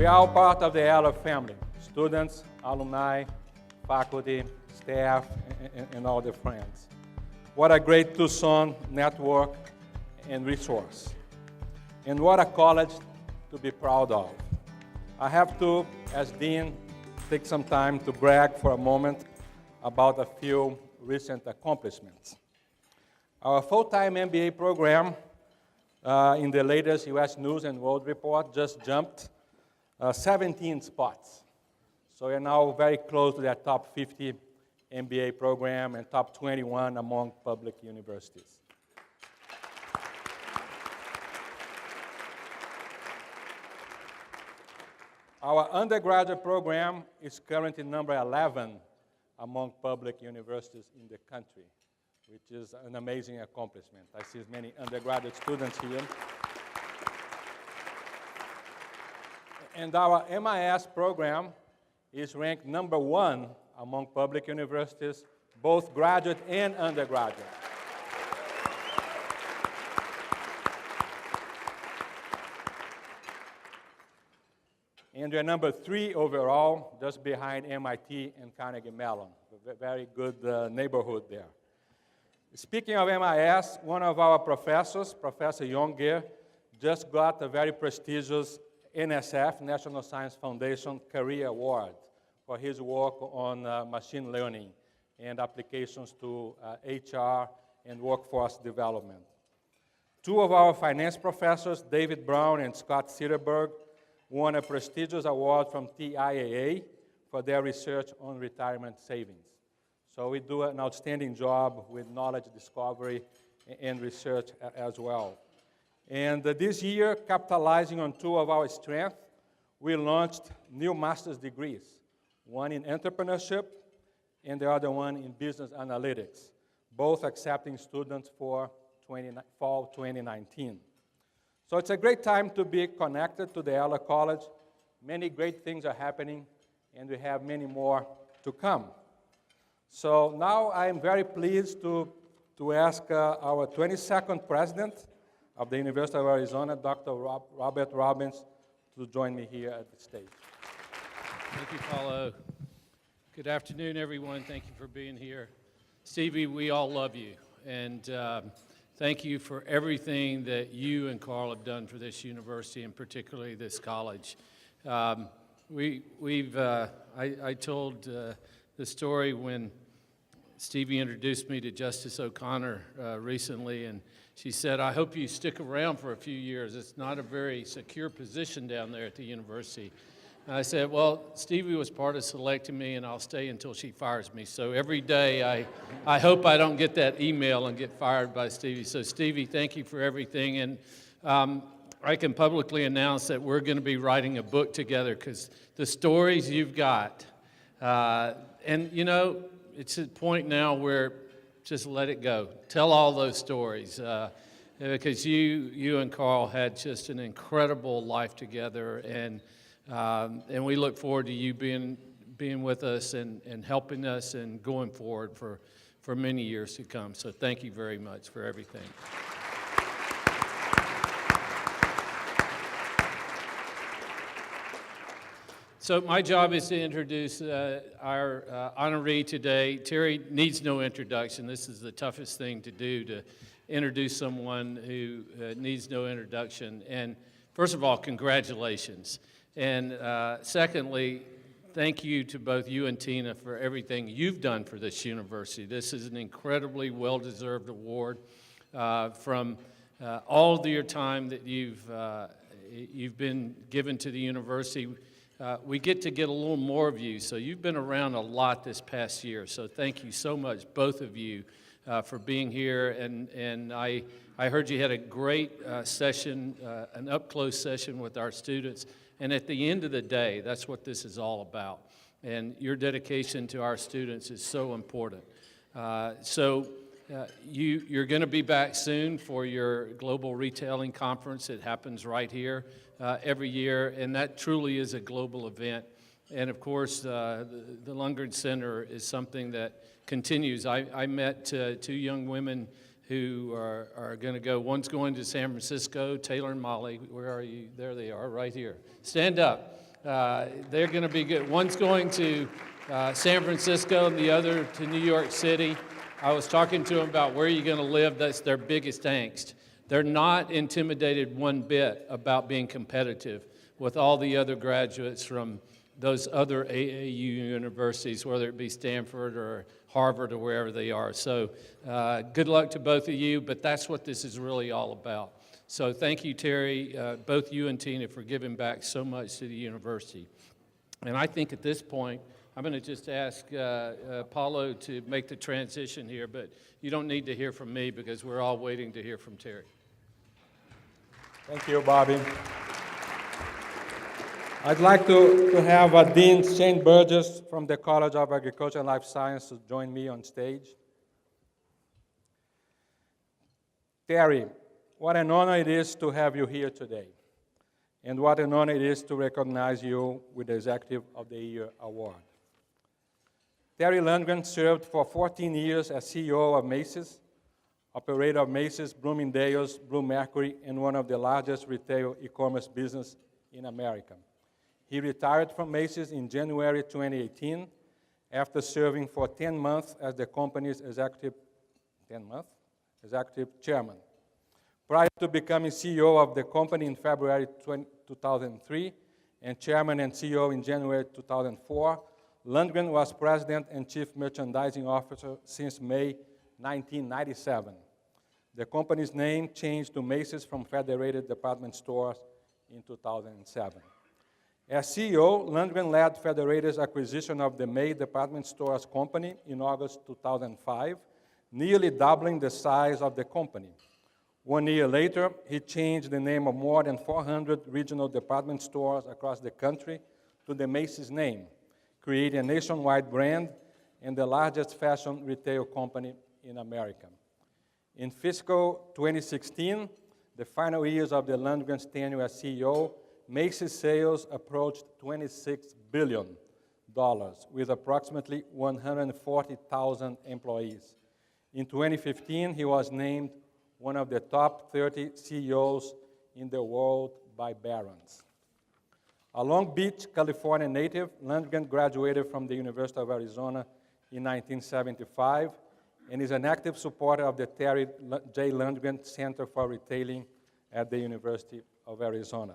We are all part of the Eller family, students, alumni, faculty, staff, and all the friends. What a great Tucson network and resource. And what a college to be proud of. I have to, as Dean, take some time to brag for a moment about a few recent accomplishments. Our full-time MBA program in the latest U.S. News and World Report just jumped 17 spots. So we're now very close to that top 50 MBA program and top 21 among public universities. Our undergraduate program is currently number 11 among public universities in the country, which is an amazing accomplishment. I see many undergraduate students here. And our MIS program is ranked number 1 among public universities, both graduate and undergraduate. And we're number 3 overall, just behind MIT and Carnegie Mellon. A very good neighborhood there. Speaking of MIS, one of our professors, Professor Lundgren, just got a very prestigious NSF, National Science Foundation, Career Award for his work on machine learning and applications to HR and workforce development. 2 of our finance professors, David Brown and Scott Sitterberg, won a prestigious award from TIAA for their research on retirement savings. So we do an outstanding job with knowledge discovery and research as well. And this year, capitalizing on 2 of our strengths, we launched new master's degrees, one in entrepreneurship and the other one in business analytics, both accepting students for fall 2019. So it's a great time to be connected to the Eller College. Many great things are happening, and we have many more to come. So now I am very pleased to ask our 22nd president of the University of Arizona, Dr. Robert Robbins, to join me here at the stage. Thank you, Paulo. Good afternoon, everyone. Thank you for being here. Stevie, we all love you, and thank you for everything that you and Carl have done for this university, and particularly this college. I told the story when Stevie introduced me to Justice O'Connor recently, and she said, "I hope you stick around for a few years. It's not a very secure position down there at the university." And I said, "Well, Stevie was part of selecting me, and I'll stay until she fires me. So every day I hope I don't get that email and get fired by Stevie." So Stevie, thank you for everything. And I can publicly announce that we're going to be writing a book together because the stories you've got, and you know, it's a point now where just let it go. Tell all those stories because you and Carl had just an incredible life together, and we look forward to you being with us and helping us and going forward for many years to come. So thank you very much for everything. So my job is to introduce our honoree today. Terry needs no introduction. This is the toughest thing to do, to introduce someone who needs no introduction. And first of all, congratulations. And secondly, thank you to both you and Tina for everything you've done for this university. This is an incredibly well-deserved award from all of your time that you've been given to the university. We get to get a little more of you, so you've been around a lot this past year. So thank you so much, both of you, for being here. And I heard you had a great session, an up-close session with our students. And at the end of the day, that's what this is all about. And your dedication to our students is so important. You're going to be back soon for your Global Retailing Conference. It happens right here every year, and that truly is a global event. And of course, the Lundgren Center is something that continues. I met 2 young women who are going to go. One's going to San Francisco, Taylor and Molly. Where are you? There they are, right here. Stand up. They're going to be good. One's going to San Francisco and the other to New York City. I was talking to them about where you're going to live. That's their biggest angst. They're not intimidated one bit about being competitive with all the other graduates from those other AAU universities, whether it be Stanford or Harvard or wherever they are. So good luck to both of you, but that's what this is really all about. So thank you, Terry, both you and Tina, for giving back so much to the university. And I think at this point, I'm going to just ask Paulo to make the transition here, but you don't need to hear from me because we're all waiting to hear from Terry. Thank you, Bobby. I'd like to have Dean Shane Burgess from the College of Agriculture and Life Sciences join me on stage. Terry, what an honor it is to have you here today. And what an honor it is to recognize you with the Executive of the Year Award. Terry Lundgren served for 14 years as CEO of Macy's, operator of Macy's, Bloomingdale's, Bluemercury, and one of the largest retail e-commerce businesses in America. He retired from Macy's in January 2018 after serving for 10 months as the company's executive chairman. Prior to becoming CEO of the company in February 2003 and chairman and CEO in January 2004, Lundgren was president and chief merchandising officer since May 1997. The company's name changed to Macy's from Federated Department Stores in 2007. As CEO, Lundgren led Federated's acquisition of the May Department Stores company in August 2005, nearly doubling the size of the company. 1 year later, he changed the name of more than 400 regional department stores across the country to the Macy's name, creating a nationwide brand and the largest fashion retail company in America. In fiscal 2016, the final years of the Lundgren's tenure as CEO, Macy's sales approached $26 billion, with approximately 140,000 employees. In 2015, he was named one of the top 30 CEOs in the world by Barron's. A Long Beach, California native, Lundgren graduated from the University of Arizona in 1975 and is an active supporter of the Terry J. Lundgren Center for Retailing at the University of Arizona.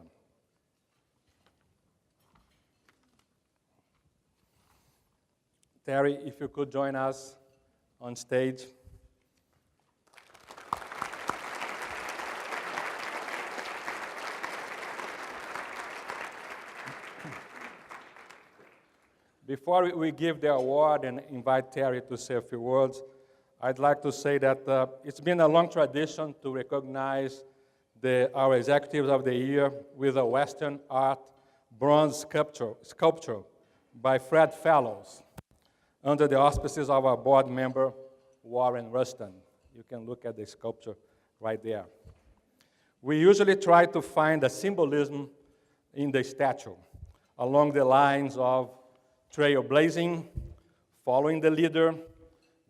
Terry, if you could join us on stage. Before we give the award and invite Terry to say a few words, I'd like to say that it's been a long tradition to recognize our Executives of the Year with a Western art bronze sculpture by Fred Fellows under the auspices of our board member, Warren Ruston. You can look at the sculpture right there. We usually try to find a symbolism in the statue along the lines of trailblazing, following the leader,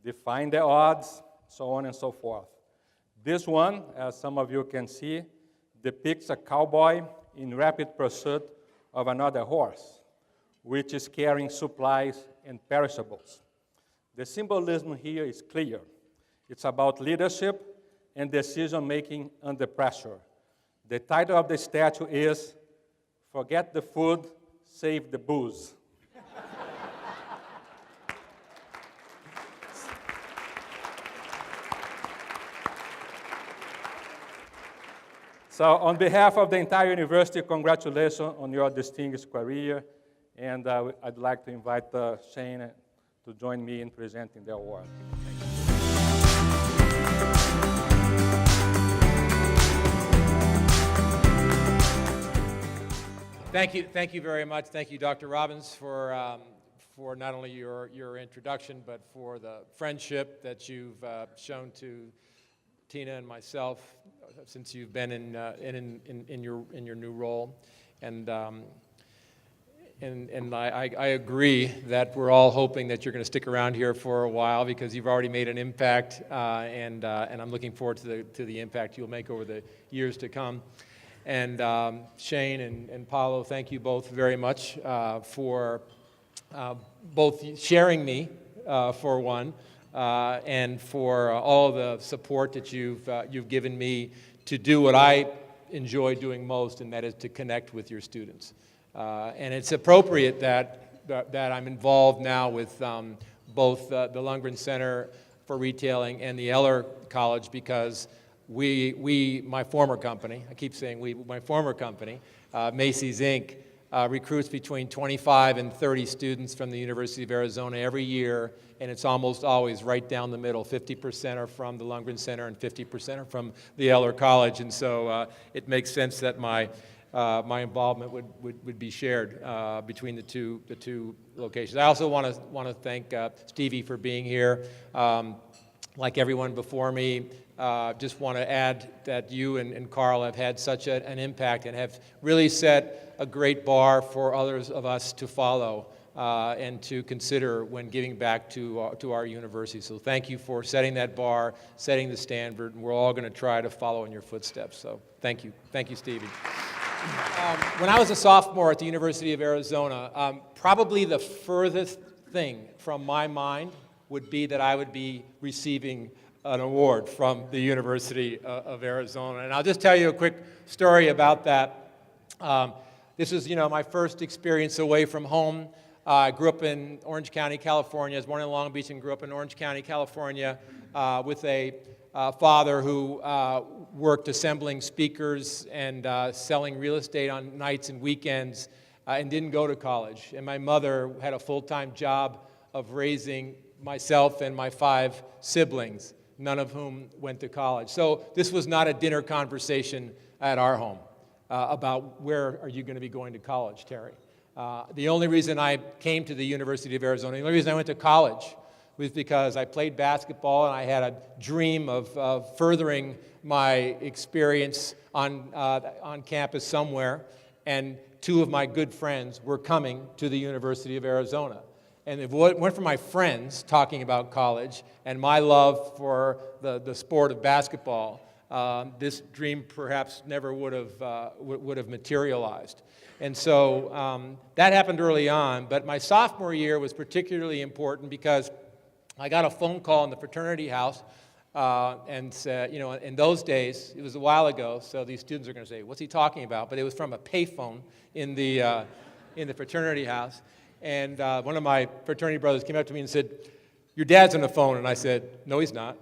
defying the odds, so on and so forth. This one, as some of you can see, depicts a cowboy in rapid pursuit of another horse, which is carrying supplies and perishables. The symbolism here is clear. It's about leadership and decision-making under pressure. The title of the statue is, "Forget the food, save the booze." So on behalf of the entire university, congratulations on your distinguished career. And I'd like to invite Shane to join me in presenting the award. Thank you very much. Thank you, Dr. Robbins, for not only your introduction, but for the friendship that you've shown to Tina and myself since you've been in your new role. And I agree that we're all hoping that you're going to stick around here for a while because you've already made an impact, and I'm looking forward to the impact you'll make over the years to come. And Shane and Paulo, thank you both very much for both sharing me, for one, and for all the support that you've given me to do what I enjoy doing most, and that is to connect with your students. And it's appropriate that I'm involved now with both the Lundgren Center for Retailing and the Eller College, because my former company, I keep saying my former company, Macy's Inc., recruits between 25 and 30 students from the University of Arizona every year, and it's almost always right down the middle. 50% are from the Lundgren Center and 50% are from the Eller College, and so it makes sense that my involvement would be shared between the two locations. I also want to thank Stevie for being here. Like everyone before me, just want to add that you and Carl have had such an impact and have really set a great bar for others of us to follow and to consider when giving back to our university. So thank you for setting that bar, setting the standard, and we're all going to try to follow in your footsteps. So thank you. Thank you, Stevie. When I was a sophomore at the University of Arizona, probably the furthest thing from my mind would be that I would be receiving an award from the University of Arizona. And I'll just tell you a quick story about that. This was, my first experience away from home. I grew up in Orange County, California. I was born in Long Beach and grew up in Orange County, California, with a father who worked assembling speakers and selling real estate on nights and weekends and didn't go to college. And my mother had a full-time job of raising myself and my 5 siblings, none of whom went to college. So this was not a dinner conversation at our home about where are you going to be going to college, Terry. The only reason I came to the University of Arizona, the only reason I went to college was because I played basketball and I had a dream of furthering my experience on campus somewhere, and 2 of my good friends were coming to the University of Arizona. And it went from my friends talking about college and my love for the sport of basketball. This dream perhaps never would have materialized. And so that happened early on, but my sophomore year was particularly important because I got a phone call in the fraternity house and said, in those days, it was a while ago, so these students are going to say, what's he talking about? But it was from a payphone in the fraternity house. And one of my fraternity brothers came up to me and said, your dad's on the phone. And I said, no, he's not.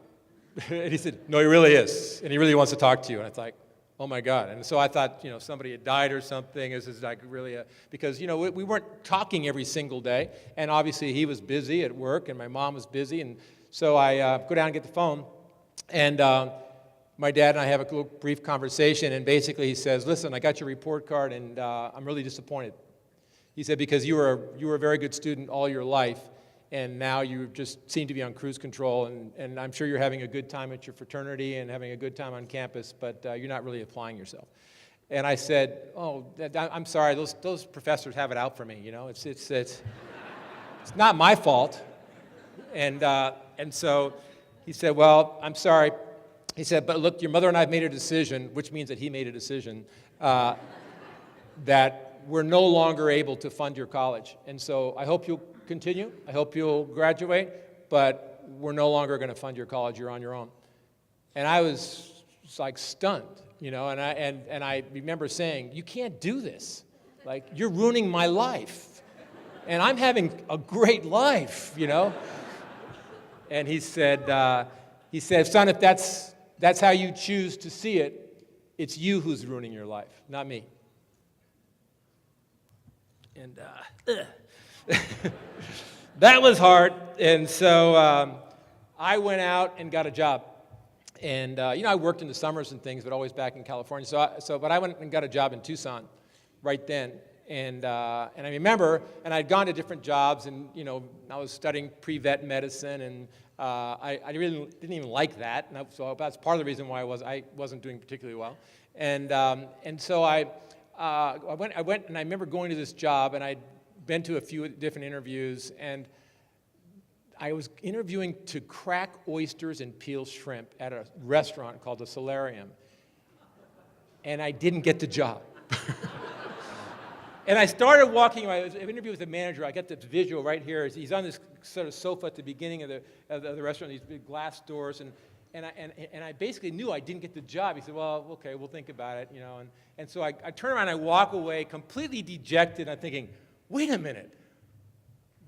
And he said, no, he really is. And he really wants to talk to you. And I was like, oh, my God. And so I thought, somebody had died or something. This is like really because, we weren't talking every single day. And obviously he was busy at work and my mom was busy. And so I go down and get the phone. And my dad and I have a little brief conversation. And basically he says, listen, I got your report card and I'm really disappointed. He said, because you were a very good student all your life, and now you just seem to be on cruise control, and I'm sure you're having a good time at your fraternity and having a good time on campus, but you're not really applying yourself. And I said, oh, I'm sorry, those professors have it out for me, it's not my fault. And so he said, well, I'm sorry. He said, but look, your mother and I have made a decision, which means that he made a decision, that we're no longer able to fund your college. And so I hope you'll continue. I hope you'll graduate, but we're no longer going to fund your college. You're on your own. And I was like stunned, and I remember saying, you can't do this. Like, you're ruining my life. And I'm having a great life, And he said, son, if that's how you choose to see it, it's you who's ruining your life, not me. And that was hard. And so I went out and got a job. And, I worked in the summers and things, but always back in California. But I went and got a job in Tucson right then. And I remember, and I'd gone to different jobs, and, I was studying pre-vet medicine, and I really didn't even like that. And so that's part of the reason why I wasn't doing particularly well. And so I went, and I remember going to this job, and I'd been to a few different interviews, and I was interviewing to crack oysters and peel shrimp at a restaurant called the Solarium. and I didn't get the job. And I started walking, I was interviewing with the manager, I got this visual right here. He's on this sort of sofa at the beginning of the restaurant, these big glass doors, and I basically knew I didn't get the job. He said, well, okay, we'll think about it, you know. And so I turn around, I walk away completely dejected. I'm thinking, wait a minute,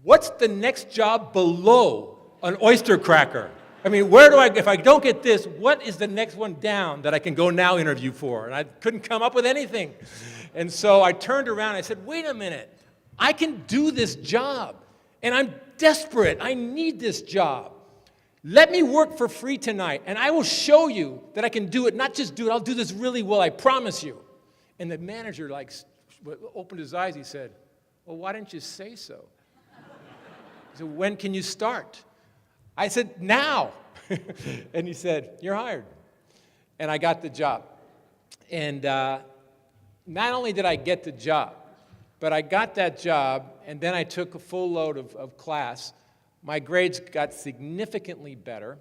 what's the next job below an oyster cracker? I mean, if I don't get this, what is the next one down that I can go now interview for? And I couldn't come up with anything. And so I turned around and I said, wait a minute, I can do this job. And I'm desperate, I need this job. Let me work for free tonight, and I will show you that I can do it. Not just do it, I'll do this really well, I promise you. And the manager opened his eyes, he said, well, why didn't you say so? He said, when can you start? I said, now. And he said, you're hired. And I got the job. And not only did I get the job, but I got that job, and then I took a full load of class. My grades got significantly better.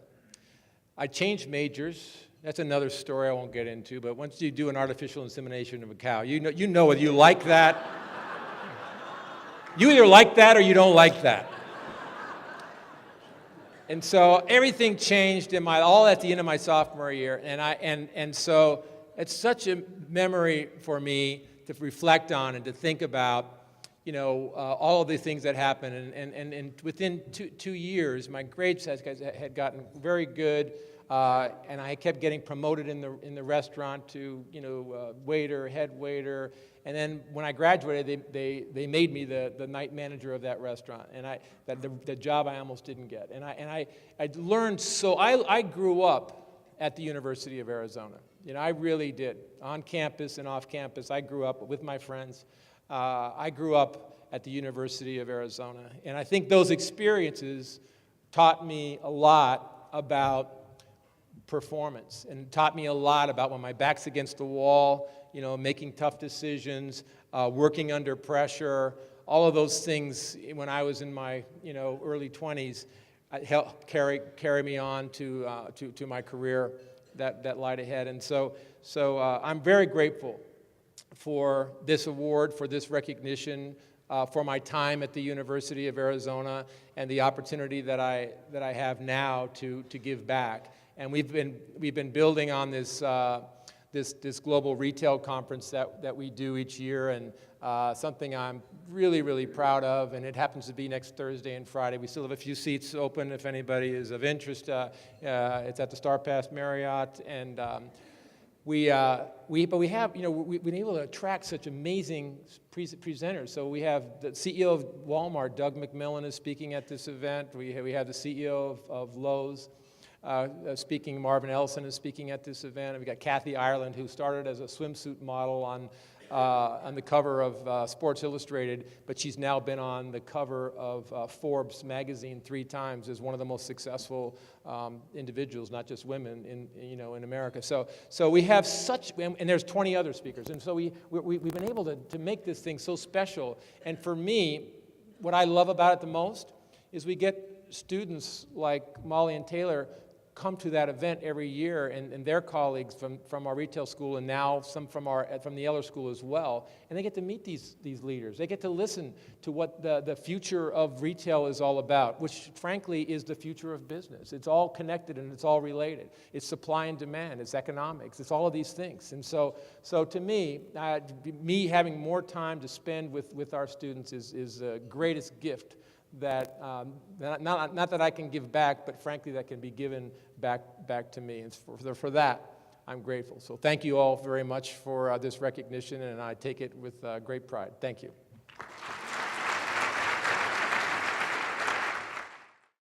I changed majors. That's another story I won't get into, but once you do an artificial insemination of a cow, you know whether you like that. You either like that or you don't like that. And so everything changed all at the end of my sophomore year, and so it's such a memory for me to reflect on and to think about, you know, all of the things that happened. And within two years, my grades had gotten very good, and I kept getting promoted in the restaurant to, you know, waiter, head waiter. And then when I graduated, they made me the night manager of that restaurant, and the job I almost didn't get. And I learned I grew up at the University of Arizona. You know, I really did. On campus and off campus, I grew up with my friends. I grew up at the University of Arizona, and I think those experiences taught me a lot about performance, and taught me a lot about when my back's against the wall, you know, making tough decisions, working under pressure. All of those things when I was in my, you know, early 20s helped carry me on to my career that lied ahead. And so I'm very grateful for this award, for this recognition, for my time at the University of Arizona, and the opportunity that I have now to give back. And we've been building on this global retail conference that we do each year, and something I'm really, really proud of. And it happens to be next Thursday and Friday. We still have a few seats open if anybody is of interest. It's at the Star Pass Marriott, and but we have, you know, we've been able to attract such amazing presenters. So we have the CEO of Walmart, Doug McMillon, is speaking at this event. We have the CEO of Lowe's speaking. Marvin Ellison is speaking at this event. And we got Kathy Ireland, who started as a swimsuit model on the cover of Sports Illustrated, but she's now been on the cover of Forbes magazine 3 times as one of the most successful individuals, not just women, in America. So we have such, and there's 20 other speakers, and so we've been able to make this thing so special. And for me, what I love about it the most is we get students like Molly and Taylor come to that event every year, and their colleagues from our retail school, and now some from the Eller school as well, and they get to meet these leaders. They get to listen to what the future of retail is all about, which frankly is the future of business. It's all connected and it's all related. It's supply and demand, it's economics, it's all of these things. And so to me, having more time to spend with our students is the greatest gift that not that I can give back, but frankly that can be given back to me. And for that, I'm grateful. So thank you all very much for this recognition, and I take it with great pride. Thank you.